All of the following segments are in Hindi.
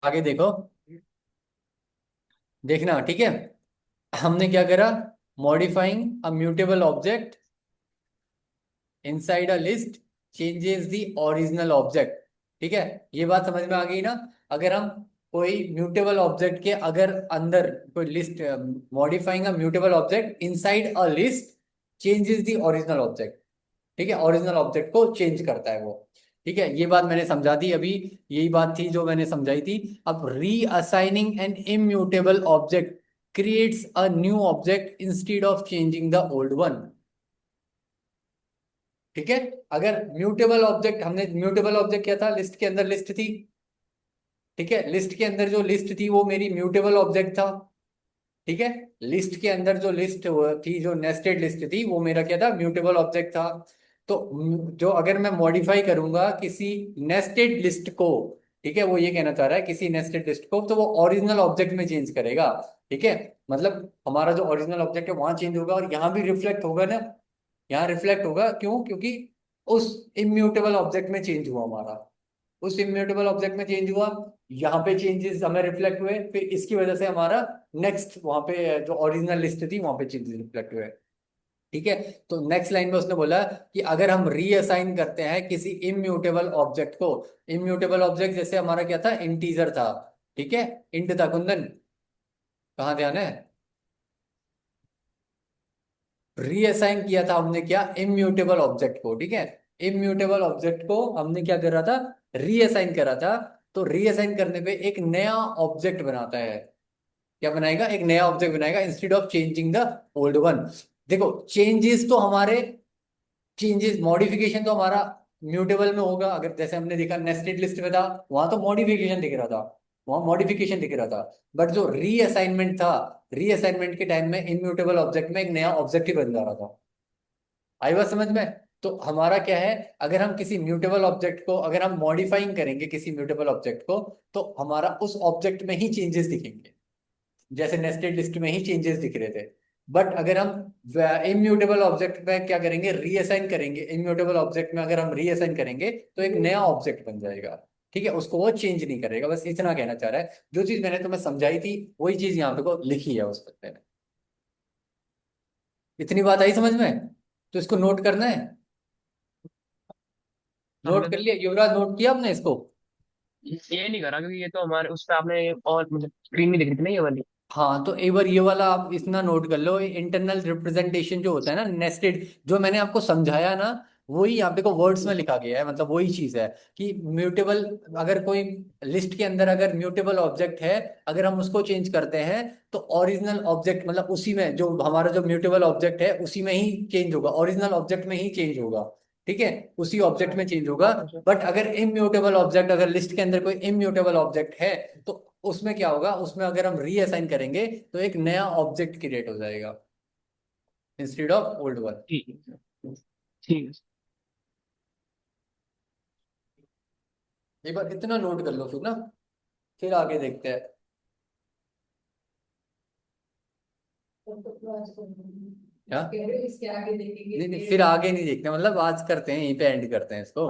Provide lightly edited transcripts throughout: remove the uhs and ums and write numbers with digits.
आगे देखो, देखना ठीक है। हमने क्या करा? Modifying a mutable object inside a list changes the original object. ठीक है, ये बात समझ में आ गई ना? अगर हम कोई म्यूटेबल ऑब्जेक्ट के अगर अंदर कोई list, modifying a mutable object inside a list changes the original object. ठीक है, ओरिजिनल ऑब्जेक्ट को चेंज करता है वो। ठीक है, ये बात मैंने समझा दी अभी। यही बात थी जो मैंने समझाई थी। अब reassigning an immutable object creates a new object instead of changing the old one. ठीक है, अगर म्यूटेबल ऑब्जेक्ट, हमने म्यूटेबल ऑब्जेक्ट क्या था? लिस्ट के अंदर लिस्ट थी। ठीक है, लिस्ट के अंदर जो लिस्ट थी वो मेरी म्यूटेबल ऑब्जेक्ट था। ठीक है, लिस्ट के अंदर जो लिस्ट थी, जो नेस्टेड लिस्ट थी, वो मेरा क्या था? म्यूटेबल ऑब्जेक्ट था। तो जो अगर मैं मॉडिफाई करूंगा किसी नेस्टेड लिस्ट को, ठीक है, वो ये कहना चाह रहा है किसी नेस्टेड लिस्ट को, तो वो ओरिजिनल ऑब्जेक्ट में चेंज करेगा। ठीक है, मतलब हमारा जो ओरिजिनल ऑब्जेक्ट है वहां चेंज होगा और यहाँ भी रिफ्लेक्ट होगा ना। यहाँ रिफ्लेक्ट होगा, क्यों? क्योंकि उस इम्यूटेबल ऑब्जेक्ट में चेंज हुआ हमारा। उस इम्यूटेबल ऑब्जेक्ट में चेंज हुआ, यहाँ पे चेंजेस हमें रिफ्लेक्ट हुए, फिर इसकी वजह से हमारा नेक्स्ट वहां पे जो ओरिजिनल लिस्ट थी वहां पे चेंजेस रिफ्लेक्ट हुए। ठीक है, तो नेक्स्ट लाइन में उसने बोला कि अगर हम रीअसाइन करते हैं किसी इम्यूटेबल ऑब्जेक्ट को, इम्यूटेबल ऑब्जेक्ट जैसे हमारा क्या था? इंटीजर था। ठीक है, इंट था। कुंदन, कहाँ ध्यान है? रीअसाइन किया था हमने क्या? इम्यूटेबल ऑब्जेक्ट को। ठीक है, इम्यूटेबल ऑब्जेक्ट को हमने क्या करा था? रीअसाइन करा था। तो रीअसाइन करने पे एक नया ऑब्जेक्ट बनाता है। क्या बनाएगा? एक नया ऑब्जेक्ट बनाएगा instead of changing the old one. देखो, चेंजेस तो हमारे, चेंजेस मॉडिफिकेशन तो हमारा म्यूटेबल में होगा। अगर जैसे हमने देखा नेस्टेड लिस्ट में था, वहां तो मॉडिफिकेशन दिख रहा था, वहां मॉडिफिकेशन दिख रहा था। बट जो रीअसाइनमेंट था, रीअसाइनमेंट के टाइम में इम्यूटेबल ऑब्जेक्ट में एक नया ऑब्जेक्ट ही बन जा रहा था। आई बात समझ में? तो हमारा क्या है? अगर हम किसी म्यूटेबल ऑब्जेक्ट को, अगर हम मॉडिफाइंग करेंगे किसी म्यूटेबल ऑब्जेक्ट को, तो हमारा उस ऑब्जेक्ट में ही चेंजेस दिखेंगे, जैसे नेस्टेड लिस्ट में ही चेंजेस दिख रहे थे। बट अगर हम इम्यूटेबल ऑब्जेक्ट में क्या करेंगे? रीअसाइन करेंगे। इम्यूटेबल ऑब्जेक्ट में अगर हम रीअसाइन करेंगे तो एक नया ऑब्जेक्ट बन जाएगा। ठीक है, उसको वो चेंज नहीं करेगा। बस इतना कहना चाह रहा है। जो चीज मैंने तुम्हें समझाई थी वही चीज यहाँ पे को लिखी है उस पत्ते में। इतनी बात आई समझ में? तो इसको नोट करना है। नोट हमने कर लिया युवराज? नोट किया आपने इसको? ये नहीं करा क्योंकि ये तो हमारे उस पर आपने और मतलब स्क्रीन नहीं दिख रही थी ना ये वाली। हाँ, तो एक बार ये वाला आप इतना नोट कर लो। इंटरनल रिप्रेजेंटेशन जो होता है ना, नेस्टेड, जो मैंने आपको समझाया ना, वही यहाँ पे को वर्ड्स में लिखा गया है। मतलब वही चीज है कि म्यूटेबल, अगर कोई लिस्ट के अंदर अगर म्यूटेबल ऑब्जेक्ट है, अगर हम उसको चेंज करते हैं, तो ओरिजिनल ऑब्जेक्ट मतलब उसी में जो हमारा जो म्यूटेबल ऑब्जेक्ट है उसी में ही चेंज होगा, ओरिजिनल ऑब्जेक्ट में ही चेंज होगा। ठीक है, उसी ऑब्जेक्ट में चेंज होगा। बट अगर इम्यूटेबल ऑब्जेक्ट, अगर लिस्ट के अंदर कोई इम्यूटेबल ऑब्जेक्ट है, तो उसमें क्या होगा? उसमें अगर हम रीअसाइन करेंगे तो एक नया ऑब्जेक्ट क्रिएट हो जाएगा इंस्टेड ऑफ ओल्ड वन। ठीक है। ठीक है। एक बार इतना नोट कर लो फिर ना, फिर आगे देखते हैं। क्या? इसके आगे देखेंगे? नहीं नहीं, फिर आगे नहीं देखते, मतलब आज करते हैं, यहीं पे एंड करते हैं इसको।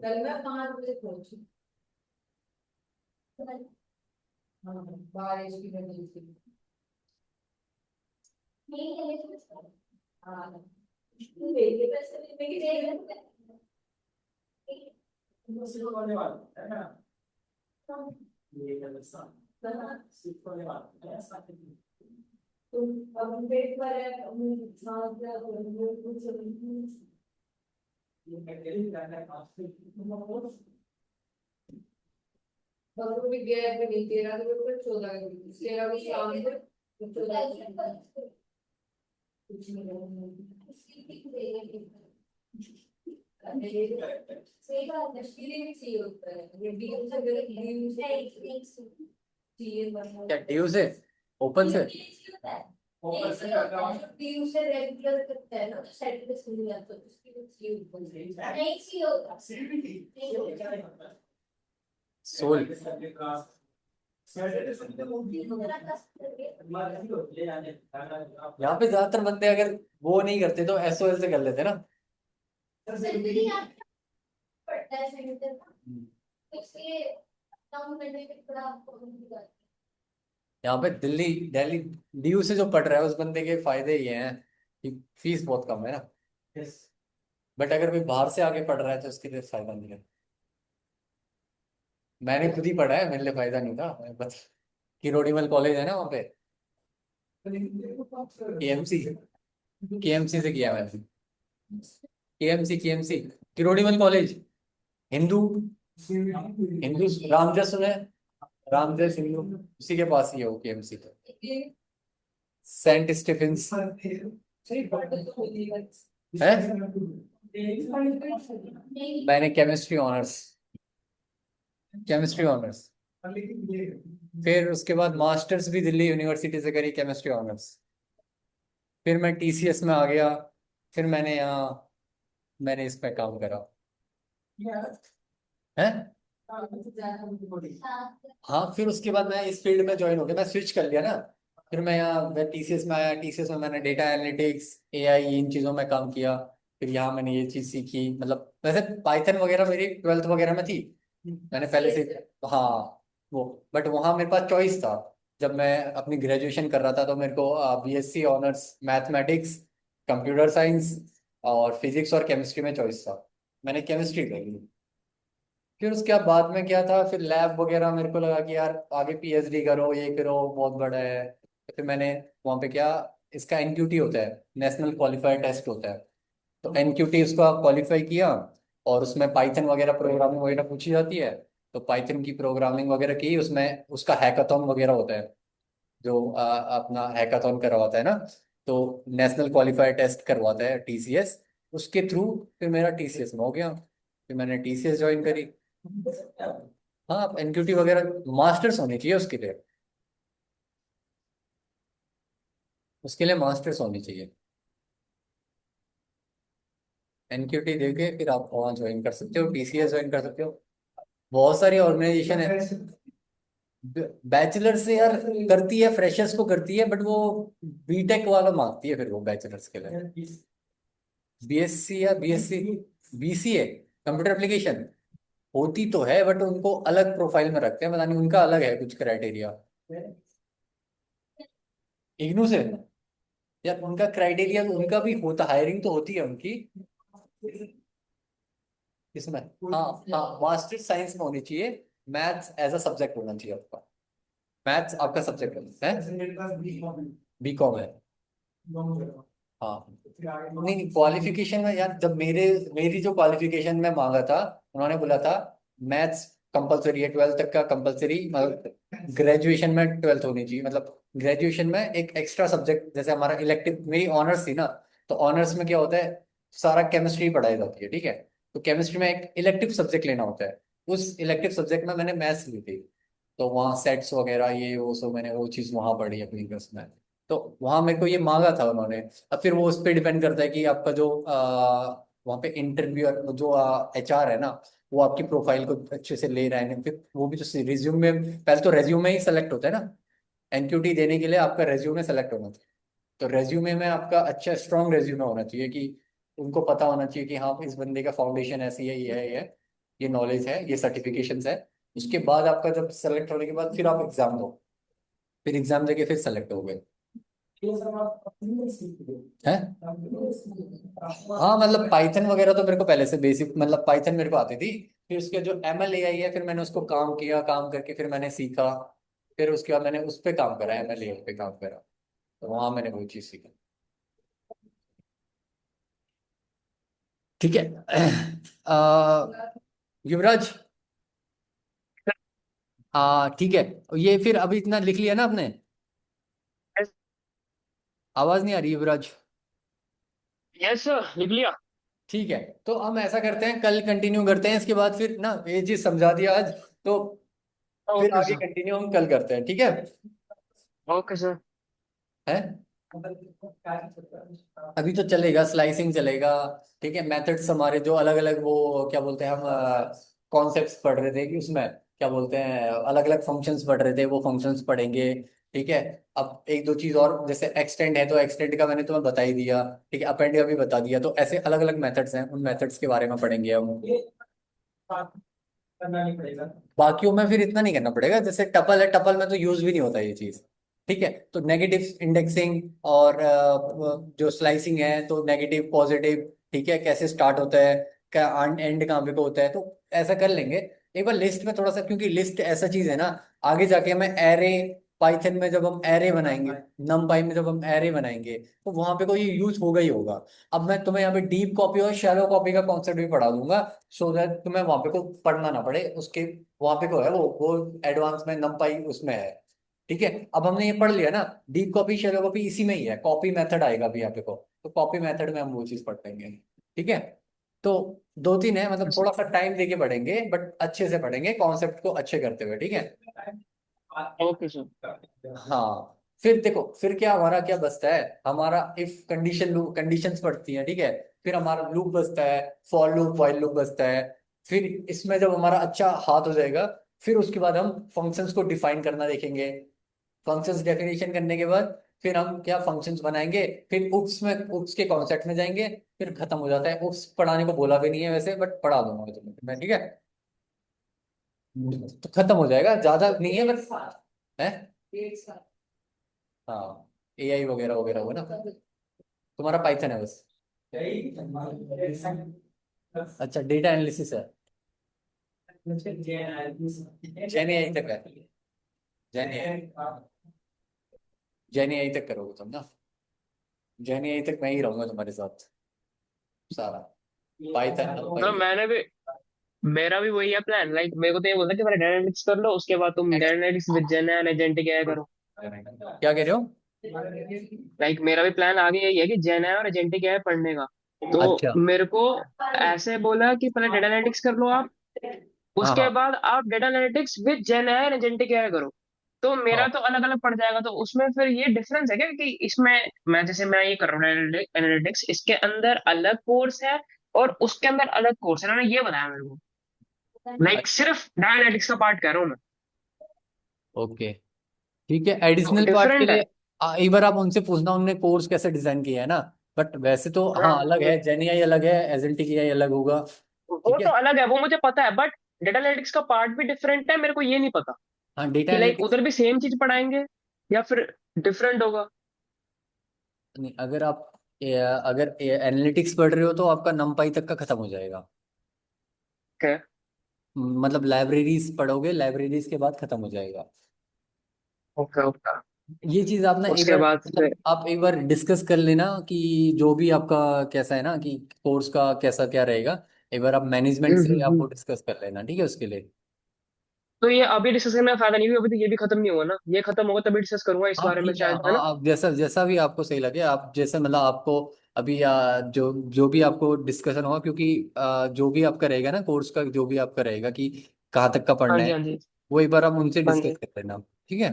कल मैं 5 बजे पहुंची। हाँ, बारिश की वजह से। हाँ, मेरे पैसे मेरे दे रहे। ये सिर्फ वाले बात है ऐसा नहीं। तो अब हम पेट पर है, हम सांस क्या करेंगे? कुछ नहीं। ये कैटेगरी क्या है आपसे? बंगलों में गया है नहीं, 13 के ऊपर 14 के ऊपर 13 को शाम को 14 कुछ नहीं। सही बात है, इसलिए भी चाहिए होता है ये डील से गलत डील से चाहिए बनना। क्या ड्यू से? ओपन से? ओपन से करता हूं। ड्यू से रेगुलर करता है ना, तो सेट पे सुन जाता है, उसकी भी चाहिए ओपन से। नहीं चाहिए होता, सीबीटी नहीं होता। सोल यहाँ पे ज्यादातर बंदे अगर वो नहीं करते तो एसओएल से कर लेते ना। हम्म। यहाँ पे दिल्ली दिल्ली डीयू से जो पढ़ रहा है उस बंदे के फायदे ये हैं कि फीस बहुत कम है ना। बट अगर कोई बाहर से आके पढ़ रहा है तो उसके लिए फायदा नहीं है। मैंने खुद ही पढ़ा है, मेरे लिए फायदा नहीं था, मैं बस किरोड़ीमल कॉलेज है ना वहाँ पे, केएमसी, केएमसी से किया मैंने। केएमसी किरोड़ीमल कॉलेज, हिंदू, हिंदू रामजस सुना है? रामजस हिंदू, उसी के पास ही है वो केएमसी। सेंट स्टीफेंस है। मैंने केमिस्ट्री ऑनर्स, केमिस्ट्री ऑनर्स। फिर उसके बाद मास्टर्स भी दिल्ली यूनिवर्सिटी से करी, केमिस्ट्री ऑनर्स। फिर मैं टीसीएस में आ गया। फिर मैंने यहाँ, मैंने इसमें काम करा है। हाँ फिर उसके बाद मैं इस फील्ड में ज्वाइन हो गया, मैं स्विच कर लिया ना। फिर मैं यहाँ, मैं टीसीएस में आया, टीसीएस में मैंने डेटा एनालिटिक्स, एआई, इन चीज़ों में काम किया। फिर यहाँ मैंने ये चीज़ सीखी, मतलब वैसे पाइथन वगैरह मेरी ट्वेल्थ वगैरह में थी, मैंने पहले से। हाँ वो, बट वहाँ मेरे पास चॉइस था। जब मैं अपनी ग्रेजुएशन कर रहा था तो मेरे को BSc honours mathematics, computer science और फिजिक्स और केमिस्ट्री में चॉइस था। मैंने केमिस्ट्री कर ली। फिर उसके बाद में क्या था, फिर लैब वगैरह मेरे को लगा कि यार आगे पीएचडी करो, ये करो, बहुत बड़ा है। तो फिर मैंने वहाँ पे क्या, इसका एनक्यूटी होता है, नेशनल क्वालिफायर टेस्ट होता है, तो एनक्यूटी उसका क्वालिफाई किया। और उसमें पाइथन वगैरह प्रोग्रामिंग वगैरह पूछी जाती है। तो पाइथन की प्रोग्रामिंग वगैरह की, उसमें उसका हैकाथॉन वगैरह होता है, जो अपना हैकाथॉन करवाता है ना, तो नेशनल क्वालिफायर टेस्ट करवाता है टीसीएस, उसके थ्रू फिर मेरा टीसीएस में हो गया। फिर मैंने टीसीएस ज्वाइन करी। हाँ एनक्यूटी वगैरह मास्टर्स होनी चाहिए उसके लिए, उसके लिए मास्टर्स होनी चाहिए। एनक्यूटी देके फिर आप वहाँ ज्वाइन कर सकते हो, टीसीएस ज्वाइन कर सकते हो। बहुत सारी ऑर्गेनाइजेशन है। बैचलर से यार करती है, फ्रेशर्स को करती है, बट वो बीटेक वाला मांगती है फिर वो बैचलर्स के लिए। बीएससी या बीएससी, बीसीए कंप्यूटर एप्लीकेशन होती तो है, बट उनको अलग प्रोफाइल में रखते हैं, पता नहीं उनका अलग है कुछ क्राइटेरिया। इग्नू से यार उनका क्राइटेरिया तो उनका भी होता, हायरिंग तो होती है उनकी। इसमें हाँ, हाँ मास्टर साइंस में होनी चाहिए, मैथ्स एज अ सब्जेक्ट होना चाहिए आपका, मैथ्स आपका सब्जेक्ट है, बीकॉम है। हाँ नहीं नहीं, क्वालिफिकेशन में यार जब मेरी जो क्वालिफिकेशन में मांगा था, उन्होंने बोला था मैथ्स कंपलसरी है, ट्वेल्थ तक का कंपलसरी, मतलब ग्रेजुएशन में ट्वेल्थ होनी चाहिए, मतलब ग्रेजुएशन में एक एक्स्ट्रा सब्जेक्ट, जैसे हमारा इलेक्टिव, मेरी ऑनर्स थी ना, तो ऑनर्स में क्या होता है, सारा केमिस्ट्री पढ़ाई जाती है, ठीक है। तो केमिस्ट्री में एक इलेक्टिव सब्जेक्ट लेना होता है, उस इलेक्टिव सब्जेक्ट में मैंने मैथ्स ली थी। तो वहाँ सेट्स वगैरह ये वो सब मैंने वो चीज़ वहाँ पढ़ी अपनी क्लास में। तो वहाँ मेरे को ये मांगा था उन्होंने। अब फिर वो उस पर डिपेंड करता है कि आपका जो वहाँ पे इंटरव्यू जो एचआर है ना, वो आपकी प्रोफाइल को अच्छे से ले रहा है नहीं, फिर वो भी तो रिज्यूमे, पहले तो रेज्यूमे ही सेलेक्ट होता है ना, एनक्यूटी देने के लिए आपका रेज्यूमे सेलेक्ट होना चाहिए। तो रेज्यूमे में आपका अच्छा स्ट्रॉन्ग रेज्यूमे होना चाहिए कि उनको पता होना चाहिए कि हाँ इस बंदे का फाउंडेशन ऐसी है, ये है, ये नॉलेज है, ये सर्टिफिकेशंस है। उसके बाद आपका जब सेलेक्ट होने के बाद फिर आप एग्जाम दो, फिर एग्जाम देके फिर सेलेक्ट हो गए हैं। हाँ मतलब पाइथन वगैरह तो मेरे को पहले से बेसिक, मतलब पाइथन मेरे को आती थी। फिर उसके जो एमएल एआई है, फिर मैंने उसको काम किया, काम करके फिर मैंने सीखा। फिर उसके बाद मैंने उस पे काम करा, एमएल एआई पे काम करा, तो वहां मैंने वो चीज सीखी। ठीक है। युवराज, हाँ ठीक है। ये फिर अभी इतना लिख लिया ना आपने? आवाज नहीं आ रही युवराज। यस लिख लिया। ठीक है, तो हम ऐसा करते हैं, कल कंटिन्यू करते हैं इसके बाद, फिर ना ये चीज समझा दिया आज, तो फिर ओके आगे सर। कंटिन्यू हम कल करते हैं, ठीक है? Okay sir. है, अभी तो चलेगा, स्लाइसिंग चलेगा। ठीक है, मेथड्स हमारे जो अलग अलग वो क्या बोलते हैं हम, कॉन्सेप्ट्स पढ़ रहे थे कि उसमें क्या बोलते हैं, अलग अलग फंक्शंस पढ़ रहे थे, वो फंक्शंस पढ़ेंगे। ठीक है। अब एक दो चीज और, जैसे एक्सटेंड है तो एक्सटेंड का मैंने तुम्हें बता ही दिया। ठीक है, अपेंड का भी बता दिया। तो ऐसे अलग अलग मेथड्स हैं, उन मेथड्स के बारे में पढ़ेंगे हम। करना नहीं पड़ेगा। बाकियों में फिर इतना नहीं करना पड़ेगा। जैसे टपल है, टपल में तो यूज भी नहीं होता ये चीज। ठीक है। तो नेगेटिव इंडेक्सिंग और जो स्लाइसिंग है, तो नेगेटिव पॉजिटिव, ठीक है, कैसे स्टार्ट होता है, क्या एंड कहाँ पे को होता है, तो ऐसा कर लेंगे। एक बार लिस्ट में थोड़ा सा, क्योंकि लिस्ट ऐसा चीज है ना, आगे जाके हमें एरे, पाइथन में जब हम एरे बनाएंगे, नमपाई में जब हम एरे बनाएंगे, तो वहां पे कोई यूज होगा ही होगा। अब मैं तुम्हें यहाँ पे डीप कॉपी और शैलो कॉपी का कॉन्सेप्ट भी पढ़ा दूंगा, सो दैट तुम्हें वहां पे को पढ़ना ना पड़े उसके। वहां पे को है वो एडवांस में नमपाई उसमें है। ठीक है। अब हमने ये पढ़ लिया ना, डीप कॉपी शैलो कॉपी इसी में ही है, कॉपी मेथड आएगा भी यहाँ पे को, तो कॉपी मेथड में हम वो चीज पढ़ लेंगे। ठीक है। तो दो तीन है, मतलब थोड़ा सा टाइम देके पढ़ेंगे, बट अच्छे से पढ़ेंगे, कॉन्सेप्ट को अच्छे करते हुए। ठीक है। Okay sir. हाँ। फिर देखो, फिर क्या हमारा क्या बचता है, हमारा इफ कंडीशन लूप, कंडीशंस पढ़ती हैं। ठीक है। फिर हमारा लूप बचता है, फॉर लूप, व्हाइल लूप बचता है। फिर इसमें जब हमारा अच्छा हाथ हो जाएगा, फिर उसके बाद हम फंक्शंस को डिफाइन करना देखेंगे। फंक्शंस डेफिनेशन करने के बाद फिर हम क्या फंक्शंस बनाएंगे, फिर उप्स में, उप्स के कॉन्सेप्ट में जाएंगे। फिर खत्म हो जाता है। उप्स पढ़ाने को बोला भी नहीं है वैसे, बट पढ़ा दूंगा मैं तुम्हें। ठीक है। तो खत्म हो जाएगा, ज्यादा नहीं है बस। है। हाँ। एआई वगैरह वगैरह हो ना, तुम्हारा पाइथन है बस। अच्छा, डेटा एनालिसिस है। जैन एआई तक है। जैन एआई, जैन एआई तक करोगे तुम ना। जैन एआई तक मैं ही रहूंगा तुम्हारे साथ सारा, पाइथन मतलब मैंने भी, मेरा भी वही है प्लान। लाइक मेरे को तो ये बोलता है कि पहले डायनामिक्स कर लो, उसके बाद तुम dynamics with gen and agentic AI करो। क्या कह रहे हो? लाइक मेरा भी प्लान आगे यही है कि जेन एआई और एजेंटिक एआई पढ़ने का। तो अच्छा। मेरे को ऐसे बोला कि पहले डेटा एनालिटिक्स कर लो आप, हाँ उसके हाँ बाद आप data analytics with gen AI और एजेंटिक एआई करो। तो मेरा हाँ तो अलग अलग पड़ जाएगा। तो उसमें फिर ये डिफरेंस है क्या कि इसमें मैं जैसे मैं ये कर रहा हूँ एनालिटिक्स, इसके अंदर अलग कोर्स है और उसके अंदर अलग कोर्स है। उन्होंने ये बताया मेरे को। लाइक अच्छा। सिर्फ डाटा एनालिटिक्स का पार्ट कह रहा हूँ मैं। ओके। ठीक है, तो एडिशनल पार्ट के डिफरेंट है। लिए एक बार आप उनसे पूछना उनने कोर्स कैसे डिजाइन किया है ना। बट वैसे तो हाँ, हाँ अलग है, जेन एआई अलग है, एजेंटिक एआई अलग होगा। वो ठीक है। तो अलग है, वो मुझे पता है। बट डेटा एनालिटिक्स का पार्ट भी डिफरेंट है, मेरे को ये नहीं पता हाँ, डेटा कि लाइक एनालिटिक्स। उधर भी सेम चीज पढ़ाएंगे या फिर डिफरेंट होगा। नहीं, अगर आप अगर एनालिटिक्स पढ़ रहे हो तो आपका नमपाई तक का खत्म हो जाएगा। क्या? मतलब लाइब्रेरीज पढ़ोगे, लाइब्रेरीज के बाद खत्म हो जाएगा। Okay okay. ये चीज आप ना एक उसके बार, बाद फिर। मतलब आप एक बार डिस्कस कर लेना कि जो भी आपका कैसा है ना, कि कोर्स का कैसा क्या रहेगा। एक बार आप मैनेजमेंट से आप वो हम्म। डिस्कस कर लेना, ठीक है, उसके लिए। तो ये अभी डिस्कस करने का फायदा नहीं, अभी तो ये भी खत्म नहीं हुआ ना। ये खत्म होगा तभी डिस्कस करूंगा इस हाँ बारे में ठीक है। शायद, है हाँ, ना? आप जैसा जैसा भी आपको सही लगे, आप जैसे मतलब आपको अभी जो जो भी आपको डिस्कशन होगा, क्योंकि जो भी आपका रहेगा ना कोर्स का, जो भी आपका रहेगा कि कहाँ तक का हाँ पढ़ना जी, है, हाँ जी। वो एक बार आप उनसे हाँ जी। डिस्कस कर लेना। ठीक है।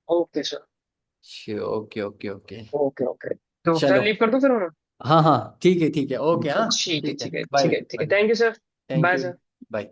Okay sir. Okay okay okay. Okay okay. तो सर चलो। लीव कर दो फिर मैं। हाँ हाँ ठीक है ठीक है, ओके, हाँ। ठीक है ठीक है, ठीक है बाय ठीक है ठीक है, bye. Thank you sir. Thank bye you. Sir. Bye.